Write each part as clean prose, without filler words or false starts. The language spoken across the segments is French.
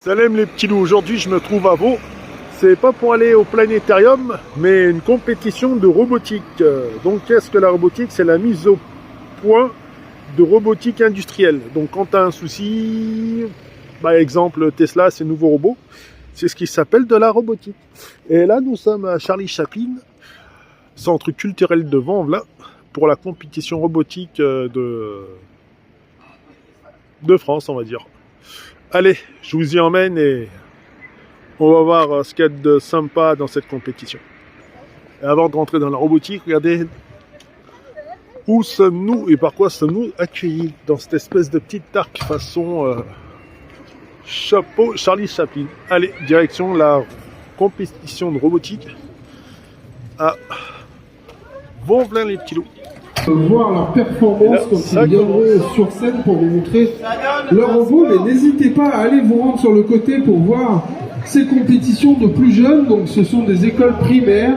Salam les petits loups, aujourd'hui je me trouve à Vaud. C'est pas pour aller au planétarium, mais une compétition de robotique. Donc qu'est-ce que la robotique? C'est la mise au point de robotique industrielle. Donc quand tu as un souci, par exemple Tesla, ses nouveaux robots, c'est ce qui s'appelle de la robotique. Et là nous sommes à Charlie Chaplin, centre culturel de Vanves, pour la compétition robotique de France, on va dire. Allez, je vous y emmène et on va voir ce qu'il y a de sympa dans cette compétition. Et avant de rentrer dans la robotique, regardez où sommes-nous et par quoi sommes-nous accueillis dans cette espèce de petite arc façon chapeau Charlie Chaplin. Allez, direction la compétition de robotique à Vanves les petits loups. Voir leur performance quand ils viendront sur scène pour vous montrer leur robot, mais n'hésitez pas à aller vous rendre sur le côté pour voir ces compétitions de plus jeunes. Donc ce sont des écoles primaires,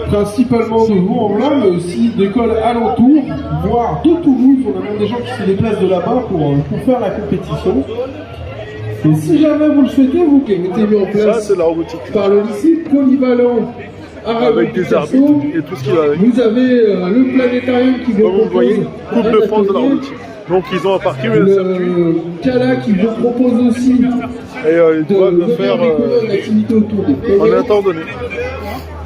principalement de Vaux-en-Velin, mais aussi d'écoles alentours, voire de Toulouse. On a même des gens qui se déplacent de là-bas pour faire la compétition. Et si jamais vous le souhaitez, vous qui avez été mis en place par le lycée polyvalent avec des arbitres et tout ce qui va avec. Vous avez le planétarium qui vous propose, vous voyez, Coupe de France de la robotique. Donc ils ont un parcours le CALA qui vous propose aussi et ils doivent faire en un temps donné.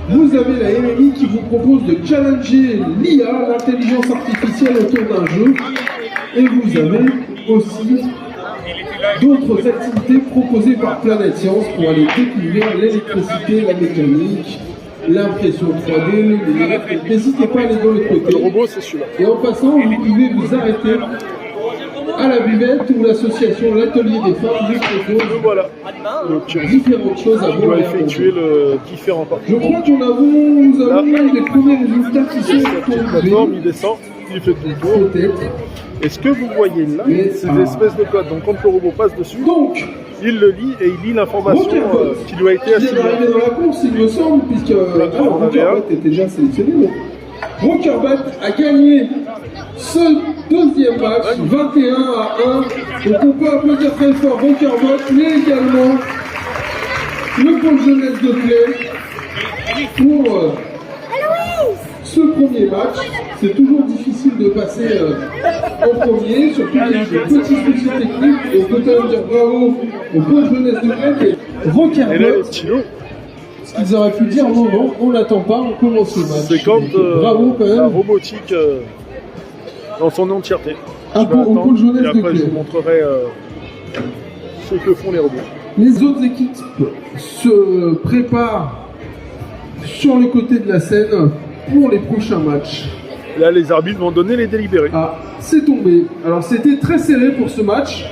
Vous avez la MMI qui vous propose de challenger l'IA, l'intelligence artificielle, autour d'un jeu. Et vous avez aussi d'autres activités proposées par Planète Science pour aller découvrir l'électricité, la mécanique, l'impression 3D, le numérique. N'hésitez pas à aller de l'autre côté. Le robot, c'est celui-là. Et en passant, vous pouvez vous arrêter à la buvette où l'association L'Atelier des Femmes vous propose différentes choses à voir. On va effectuer le différent parcours. Je crois qu'on nous avons les premiers résultats qui sont tombés. Il descend, il fait tout le tour. Peut-être. Et ce que vous voyez là, c'est des espèces de codes. Donc quand le robot passe dessus, il le lit et il lit l'information qui lui a été assignée. Il est arrivé dans la course, il me semble, puisque Rockerbot était déjà sélectionné. Rockerbot a gagné ce deuxième match, 21 à 1. Donc on peut applaudir très fort Rockerbot, mais également le pôle jeunesse de Play pour ce premier match. C'est toujours difficile de passer en premier, surtout avec des petits soucis techniques. Et on peut quand même dire bravo au pôle jeunesse de Play et Rockerbot. Ce qu'ils auraient pu dire, non, on l'attend pas, on commence le match. C'est comme bravo quand même. La robotique dans son entièreté. Au pôle jeunesse de Play. Après, je vous montrerai ce que font les robots. Les autres équipes se préparent sur le côté de la scène pour les prochains matchs. Là, les arbitres vont donner les délibérés. Ah, c'est tombé. Alors, c'était très serré pour ce match.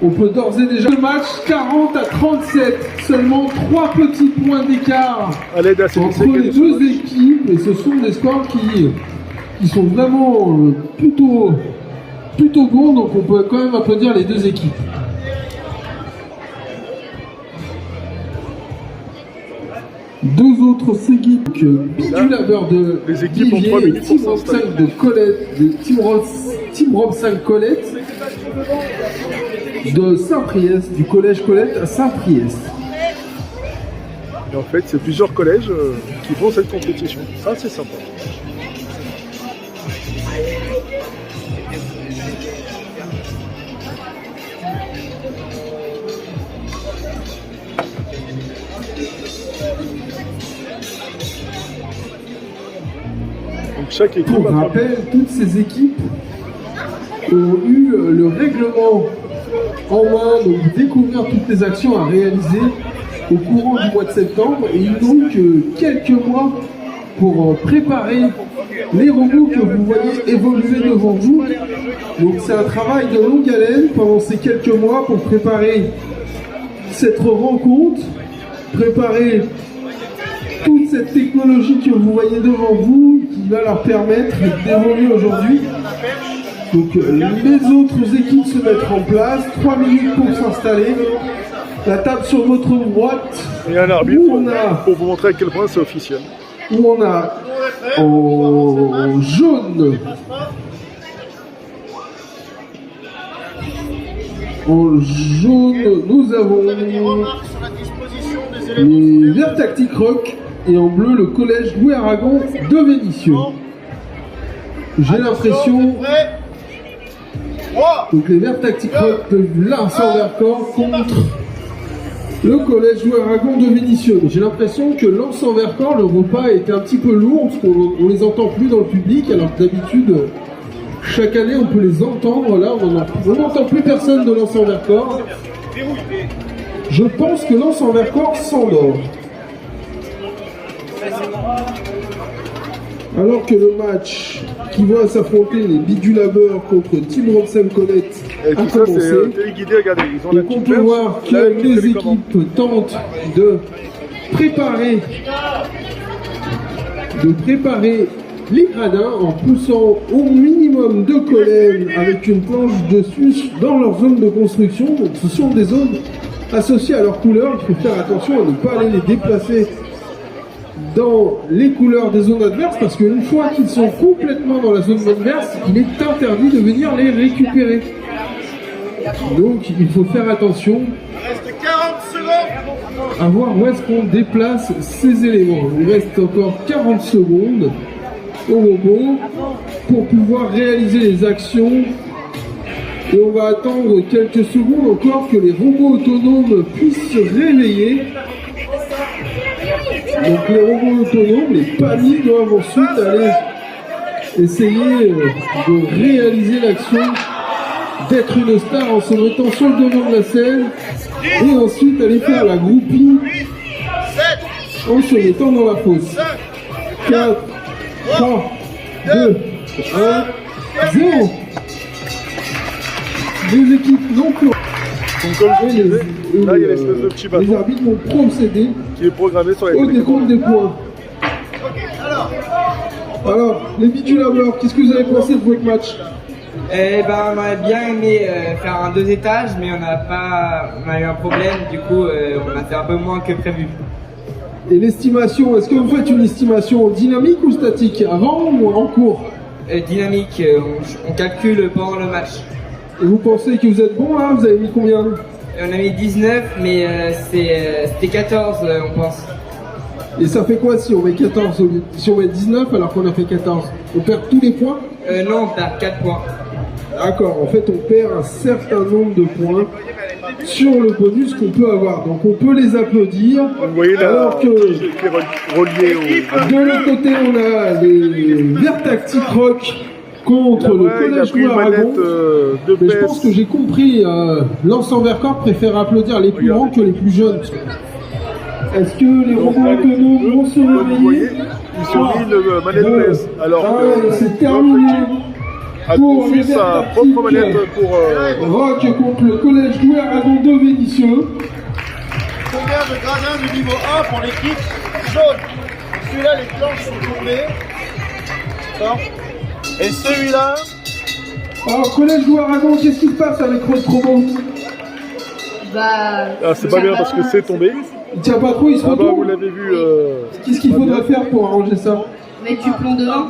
On peut d'ores et déjà... Le match 40 à 37. Seulement 3 petits points d'écart entre les deux équipes. Et ce sont des scores qui sont vraiment plutôt bons. Donc, on peut quand même applaudir les deux équipes. Deux autres équipes, Bidulabeur de les équipes ont 3 minutes Team Rob 5 de Colette, Team Rob 5 Colette, de Saint-Priest, du collège Colette à Saint-Priest. Et en fait, c'est plusieurs collèges qui font cette compétition. Ça, c'est sympa. Chaque équipe pour rappel, toutes ces équipes ont eu le règlement en main, donc découvrir toutes les actions à réaliser au courant du mois de septembre, et ils n'ont que quelques mois pour préparer les robots que vous voyez évoluer devant vous. Donc c'est un travail de longue haleine pendant ces quelques mois pour préparer cette rencontre, préparer toute cette technologie que vous voyez devant vous, qui va leur permettre d'évoluer aujourd'hui. Donc les autres équipes se mettent en place, 3 minutes pour s'installer. La table sur votre droite. Et un arbitre pour vous montrer à quel point c'est officiel. Où on a en jaune En jaune, nous avons les Verts Tactiques Rock et en bleu, le collège Louis Aragon de Vénissieux. J'ai l'impression... Donc les Verts Tactiques Rock de Lens-en-Vercors contre le collège Louis Aragon de Vénissieux. J'ai l'impression que Lens-en-Vercors, le repas était un petit peu lourd parce qu'on les entend plus dans le public, alors que d'habitude, chaque année on peut les entendre. Là, on n'entend plus personne de Lens-en-Vercors. Je pense que Lens-en-Vercors s'endort. Alors que le match qui va s'affronter les Bidulabeurs contre Team Ronsen Colette a commencé. Téléguidé, regardez, ils ont donc on peut voir que les équipes tentent de préparer les gradins en poussant au minimum 2 colonnes avec une planche dessus dans leur zone de construction. Donc ce sont des zones associées à leur couleur. Il faut faire attention à ne pas aller les déplacer dans les couleurs des zones adverses parce qu'une fois qu'ils sont complètement dans la zone adverse, il est interdit de venir les récupérer. Donc il faut faire attention à voir où est-ce qu'on déplace ces éléments. Il reste encore 40 secondes au robot pour pouvoir réaliser les actions et on va attendre quelques secondes encore que les robots autonomes puissent se réveiller. Donc les robots autonomes, les paniers doivent ensuite aller essayer de réaliser l'action d'être une star en se mettant sur le devant de la scène et ensuite aller faire la groupie en se mettant dans la fosse. 4, 3, 2, 1, 0. Les équipes non closes. Donc comme je disais, là il y a l'espèce de petit bâton les arbitres vont procéder qui est programmé sur les au décompte des points. Alors, les Bidulabeurs, qu'est-ce que vous avez pensé de votre match? Eh ben, on aurait bien aimé faire un 2 étages, mais on a eu un problème, du coup on a fait un peu moins que prévu. Et l'estimation, est-ce que vous faites une estimation dynamique ou statique, avant ou en cours? Dynamique, on calcule pendant le match. Et vous pensez que vous êtes bon là? Vous avez mis combien? On a mis 19, mais c'était 14, on pense. Et ça fait quoi si on met 14 au lieu, si on met 19 alors qu'on a fait 14? On perd tous les points? Non, on perd 4 points. D'accord, en fait on perd un certain nombre de points sur le bonus qu'on peut avoir. Donc on peut les applaudir. Vous voyez là, alors que qui est relié au... de l'autre côté on a les Verts Tactiques Rock contre le collège Louis Aragon. Mais je pense que j'ai compris, Lens-en-Vercors préfère applaudir les plus grands que les plus jeunes. Est-ce que les robots autonomes vont se réveiller? Ils sont mis une manette PS. Alors c'est terminé pour les sa Verts propre manette Tactiques pour... Rock contre le collège Louis Aragon de Vénissieux. Combien de gradins de niveau 1 pour l'équipe jaune? Celui-là, les planches sont tombées. D'accord. Et celui-là... Alors, collège Louis Aragon, qu'est-ce qui se passe avec votre robot? Ah, c'est pas bien parce que c'est tombé. Il tient pas trop, il se Ah bah retourne. vous l'avez vu... Qu'est-ce qu'il faudrait faire pour arranger ça? Mettre du plomb devant.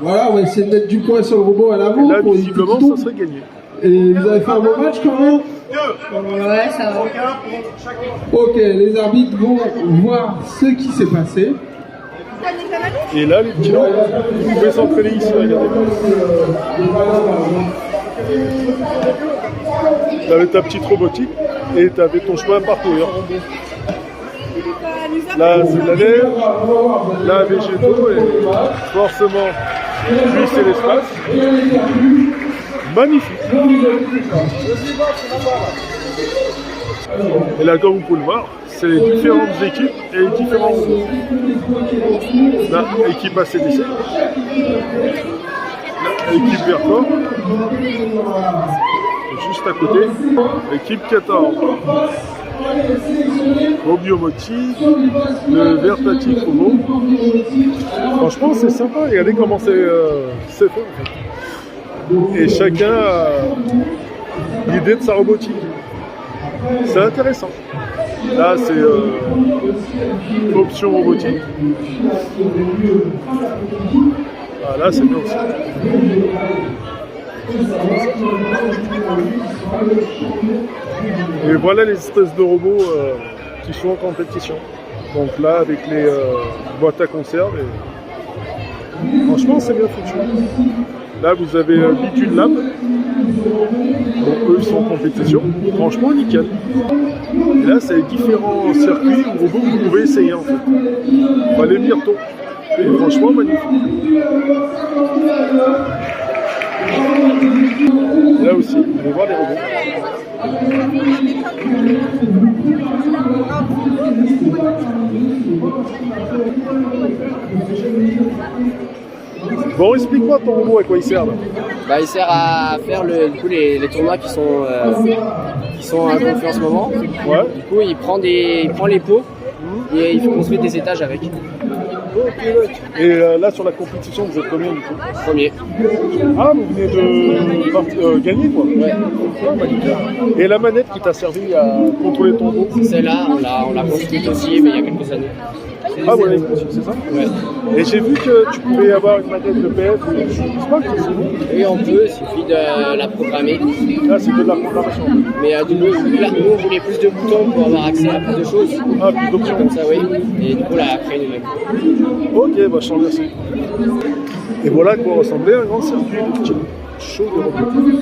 Voilà, on va essayer de mettre du poids sur le robot à l'avant. Là, pour éviter visiblement, qu'il tombe. ça serait gagné. Et vous avez fait un bon match quand même? Ouais, ça va. Ok, les arbitres vont voir ce qui s'est passé. Et là, les petits gens, vous pouvez s'entraîner ici, regardez. T'avais ta petite robotique et t'avais ton chemin à parcourir. Là, c'est de la neige, là, végétaux, et forcément, lui, c'est l'espace. Magnifique. Et là, comme vous pouvez le voir, c'est les différentes équipes et les différents robots. Là, équipe ACDC. Là, équipe Vercors. Juste à côté, équipe 14. Robiomotive, le Verts Tactiques Robot. Franchement, c'est sympa. Regardez comment c'est fait en fait. Et chacun a l'idée de sa robotique. C'est intéressant. Là, c'est option robotique. Ah, là, c'est bien aussi. Et voilà les espèces de robots qui sont en compétition. Donc là, avec les boîtes à conserve, et... franchement, c'est bien foutu. Là, vous avez Bitude Lab. Donc eux, ils sont en compétition. Franchement, nickel. Et là, c'est différents circuits ou robots que vous pouvez essayer en fait. On va les Myrto. Et franchement, magnifique. Là aussi, on va voir les robots. Bon, explique-moi ton robot, à quoi il sert là. Bah, il sert à faire les tournois qui sont à fait en ce moment. Ouais. Du coup, il prend les pots et il fait construire des étages avec. Et là, sur la compétition, vous êtes combien du coup? Premier. Ah, vous venez de gagner quoi. Ouais. Ah, bah, nickel. Et la manette qui t'a servi à contrôler ton robot? Celle-là, on l'a construite aussi, mais il y a quelques années. Ah, voilà, c'est ça? Ouais. Et j'ai vu que tu pouvais avoir une manette de PS ou je sais pas, c'est bon. Et on peut, il suffit de la programmer. Là, c'est que de la programmation. Mais du coup, là, nous, on voulait plus de boutons pour avoir accès à plus de choses. Ah, plus d'options. Comme ça, oui. Et du coup, là, après, nous-mêmes. Ok, bah je t'en remercie. Et voilà à quoi ressemblait un grand circuit de petits shows de robots.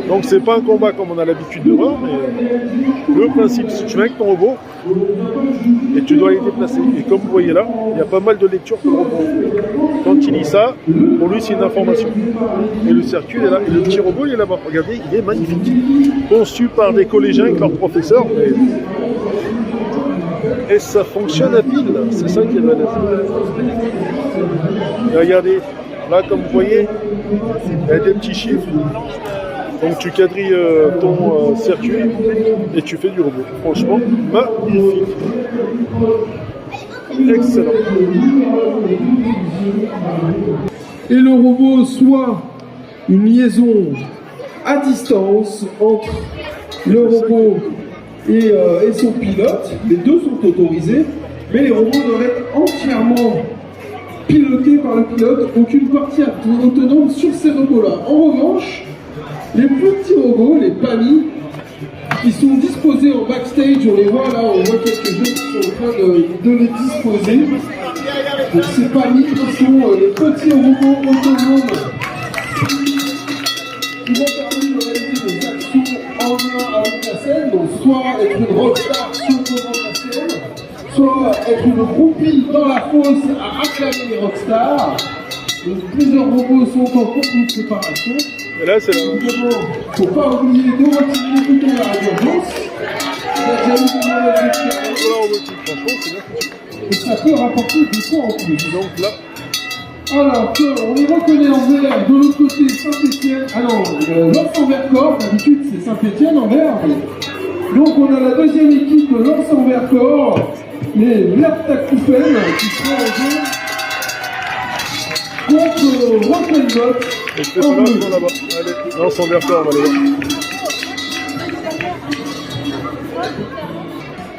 Donc c'est pas un combat comme on a l'habitude de voir, mais le principe, si tu viens avec ton robot et tu dois les déplacer. Et comme vous voyez là, il y a pas mal de lectures pour le robot. Quand il lit ça, pour lui c'est une information. Et le circuit est là, et le petit robot il est là-bas. Regardez, il est magnifique. Conçu par des collégiens avec leurs professeurs. Et ça fonctionne à pile, c'est ça qui est balèze. Regardez, là comme vous voyez, il y a des petits chiffres. Donc tu quadrilles ton circuit et tu fais du robot. Franchement, magnifique. Excellent. Et le robot soit une liaison à distance entre le robot et son pilote. Les deux sont autorisés, mais les robots doivent être entièrement pilotés par le pilote, aucune partie autonome sur ces robots-là. En revanche, les plus petits robots, les PAMI, qui sont disposés en backstage, on les voit là, on voit quelques jeunes qui sont en train de les disposer. Donc ces PAMI qui sont les petits robots autonomes qui vont permettre de réaliser des actions en lien avec la scène, donc soit être une rockstar sur le devant de la scène, soit être une groupie dans la fosse à acclamer les rockstars. Donc plusieurs robots sont en cours de préparation. Et là c'est là. Il ne faut pas oublier de retirer les boutons à l'urgence. Il y a déjà eu des malades d'expérience. Voilà, robotique, franchement c'est bien foutu. Et ça peut rapporter des points en plus. Donc là, Alors on les reconnaît en vert, de l'autre côté Saint-Etienne, Lens-en-Vercors, d'habitude c'est Saint-Etienne en vert. Donc on a la deuxième équipe de Lens-en-Vercors, les Vertakoufen qui sont en jeu contre Rock'n'Bot. et je fais cela, ils sont là-bas. Allez, lance en Vercors, on va aller voir.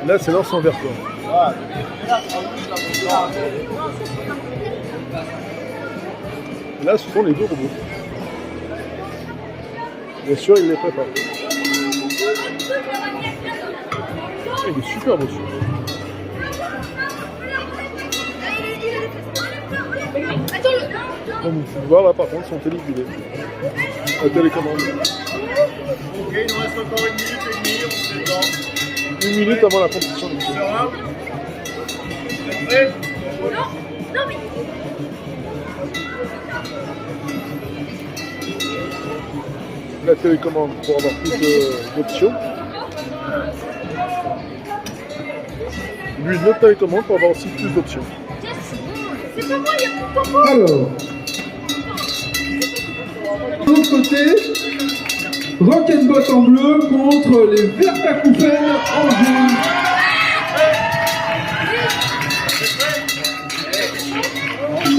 Là c'est lance en Vercors. Là, ce sont les deux robots. Bien sûr, il les prépare. Il est super beau celui-là. Comme vous pouvez voir là, par contre, sont téléguidés. La télécommande. Ok, il nous reste encore une minute et demie, on se détend. Une minute avant la compétition. Serein. Vous êtes prêts? La télécommande pour avoir plus d'options. Lui, une autre télécommande pour avoir aussi plus d'options. Alors, de l'autre côté, Rock'n'Bot en bleu contre les Vertakoufen en jaune.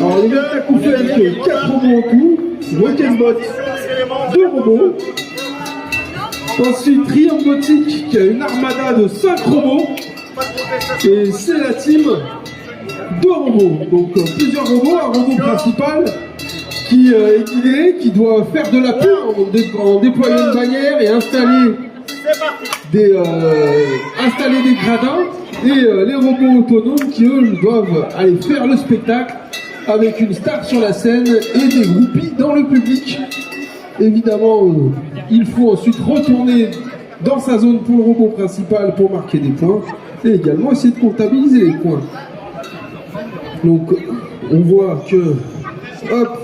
Alors les Vertakoufen qui ont 4 robots en tout, Rock'n'Bot 2 robots. Ensuite Triambotique qui a une armada de 5 robots. Et c'est la team 2 robots. Donc plusieurs robots, un robot principal qui est guidé, qui doit faire de la pub en déployant une bannière et installer des gradins, et les robots autonomes qui eux doivent aller faire le spectacle avec une star sur la scène et des groupies dans le public. Évidemment, il faut ensuite retourner dans sa zone pour le robot principal pour marquer des points et également essayer de comptabiliser les points. Donc on voit que hop,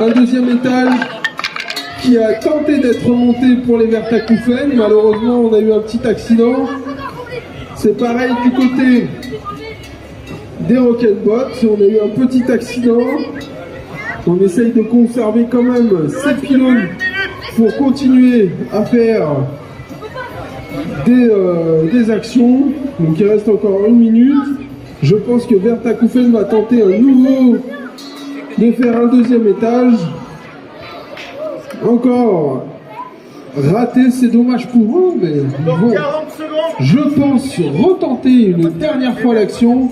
un deuxième étage qui a tenté d'être monté pour les Vertakoufen. Malheureusement on a eu un petit accident. C'est pareil du côté des Rocketbots, on a eu un petit accident. On essaye de conserver quand même ces pylônes pour continuer à faire des actions. Donc il reste encore 1 minute. Je pense que Vertakoufen va tenter à nouveau de faire un deuxième étage. Encore raté, c'est dommage pour eux, mais ils vont, je pense, retenter une dernière fois l'action.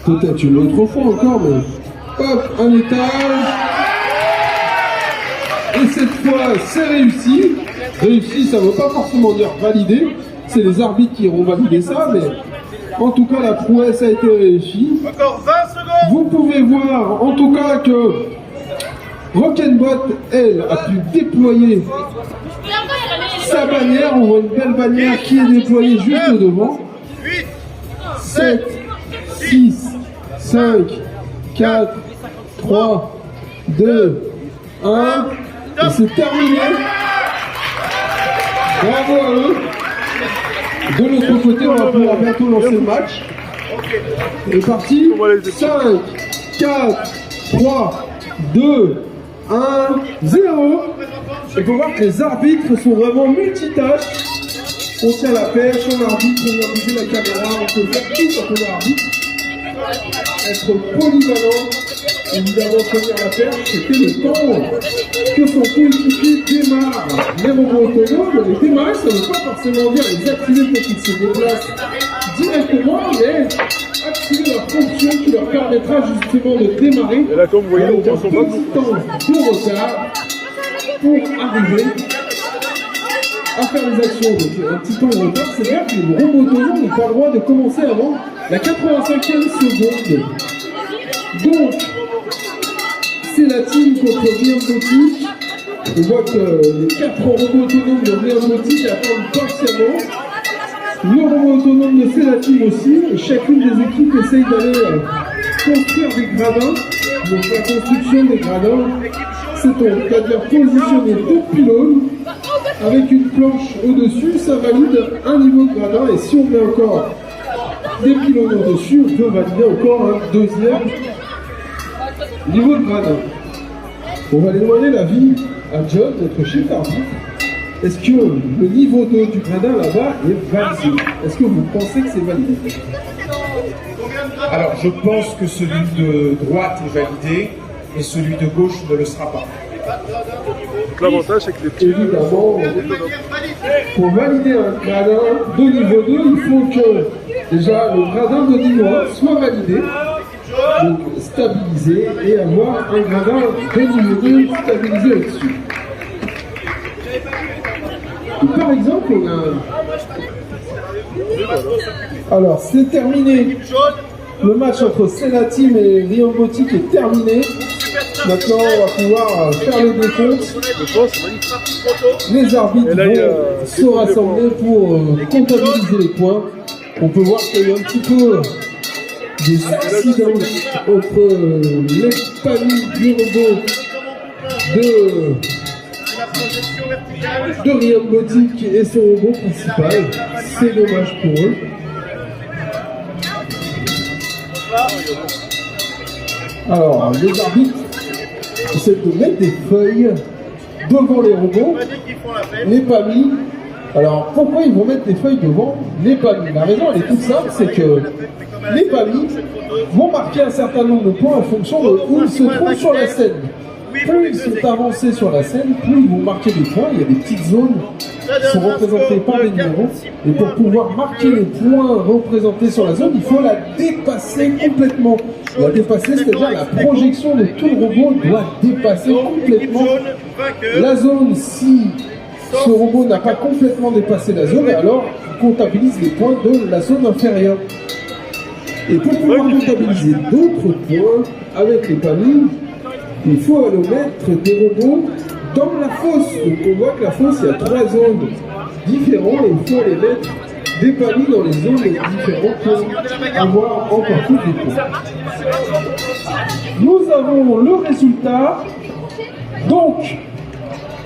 Peut-être une autre fois encore, mais hop, un étage. Et cette fois, c'est réussi. Réussi, ça ne veut pas forcément dire validé. C'est les arbitres qui auront validé ça, mais en tout cas, la prouesse a été réussie. Encore 20 secondes. Vous pouvez voir, en tout cas, que Rocketbot, elle, a pu déployer sa bannière. On voit une belle bannière qui est déployée juste devant. 7, 6, 5, 4, 3, 2, 1. Et c'est terminé. Bravo à eux. De l'autre côté, on va pouvoir bientôt lancer le match. C'est parti. 5, 4, 3, 2, 1, 0. Il faut voir que les arbitres sont vraiment multitâches. On tient la perche, on arbitre, on va bouger la caméra, on peut faire tout quand on est arbitre. Être polyvalent, évidemment tenir la perche, c'était le temps que son coéquipier démarre les robots autonomes. Les démarrer, ça ne veut pas forcément dire les activer pour qu'ils se déplacent directement, mais activer leur fonction qui leur permettra justement de démarrer. Et là, comme vous voyez, avec on un voit son petit temps de retard pour arriver à faire les actions. Donc un petit temps de retard, c'est vrai que le robot autonome n'a pas le droit de commencer avant la 85e seconde. Donc, c'est la team contre Rian Botic. On voit que les 4 robots autonomes de Rian Botic attendent patiemment. Le robot autonome de C'est la team aussi. Et chacune des équipes essaye d'aller construire des gradins. Donc la construction des gradins, c'est-à-dire positionner 2 pylônes avec une planche au-dessus, ça valide un niveau de gradin. Et si on met encore des pylônes au-dessus, on peut valider encore un deuxième niveau de gradin. On va aller demander l'avis à John, notre chef arbitre. Est-ce que le niveau 2 du gradin là-bas est validé? Est-ce que vous pensez que c'est validé? Alors je pense que celui de droite est validé et celui de gauche ne le sera pas. Donc l'avantage, c'est que les petits... Évidemment, pour valider un gradin de niveau 2, il faut que déjà le gradin de niveau 1 soit validé, donc stabilisé, et avoir un gradin de niveau 2 stabilisé au-dessus. Par exemple, on a... Alors, c'est terminé. Le match entre C'est la team et Rian Botic est terminé. Maintenant, on va pouvoir faire le décompte. Les arbitres vont se rassembler pour comptabiliser les points. On peut voir qu'il y a eu un petit peu des accidents entre les familles du robot de Rian Botic et son robot principal. C'est dommage pour eux. Alors, les arbitres essaient de mettre des feuilles devant les robots, les PAMI. Alors, pourquoi ils vont mettre des feuilles devant les PAMI? La raison, elle est toute simple, c'est que les PAMI vont marquer un certain nombre de points en fonction de où ils se trouvent sur la scène. Plus ils sont avancés sur la scène, plus ils vont marquer des points. Il y a des petites zones sont représentés par les numéros. Et pour pouvoir marquer les points représentés sur la zone, il faut la dépasser complètement. La dépasser, c'est-à-dire la projection de tout le robot doit dépasser complètement la zone. Si ce robot n'a pas complètement dépassé la zone, alors il comptabilise les points de la zone inférieure. Et pour pouvoir comptabiliser d'autres points avec les paniers, il faut aller mettre des robots dans la fosse. Donc on voit que la fosse, il y a 3 zones différentes et il faut aller mettre des paniers dans les zones différentes pour avoir encore plus de points. Nous avons le résultat. Donc,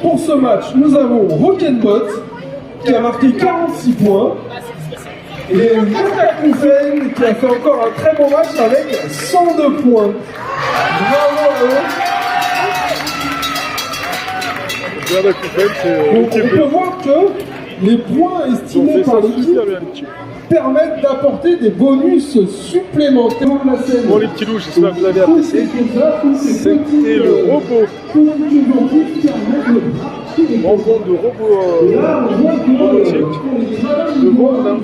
pour ce match, nous avons Rock'n'Bot qui a marqué 46 points. Et Mutakufen qui a fait encore un très bon match avec 102 points. Bravo à eux. Donc on peut voir que les points estimés par l'équipe permettent d'apporter des bonus supplémentaires à la scène. Bon les petits loups, j'espère que vous avez apprécié. C'était le robot. Rencontre de robots robotiques. Le monde, hein.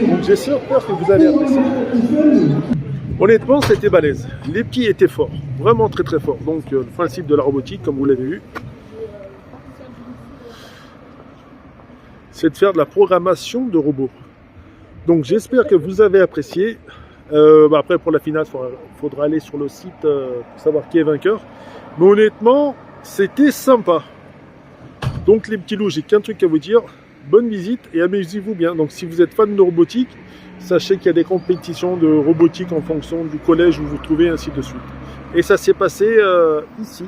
Donc j'espère que vous avez apprécié. Honnêtement, c'était balèze. Les petits étaient forts, vraiment très très forts. Donc le principe de la robotique, comme vous l'avez vu, c'est de faire de la programmation de robots. Donc j'espère que vous avez apprécié. Après pour la finale, il faudra aller sur le site pour savoir qui est vainqueur. Mais honnêtement, c'était sympa. Donc les petits loups, j'ai qu'un truc à vous dire. Bonne visite et amusez-vous bien. Donc si vous êtes fan de robotique, sachez qu'il y a des compétitions de robotique en fonction du collège où vous vous trouvez, ainsi de suite. Et ça s'est passé ici.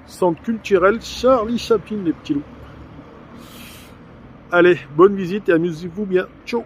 Centre culturel Charlie Chaplin, les petits loups. Allez, bonne visite et amusez-vous bien. Ciao.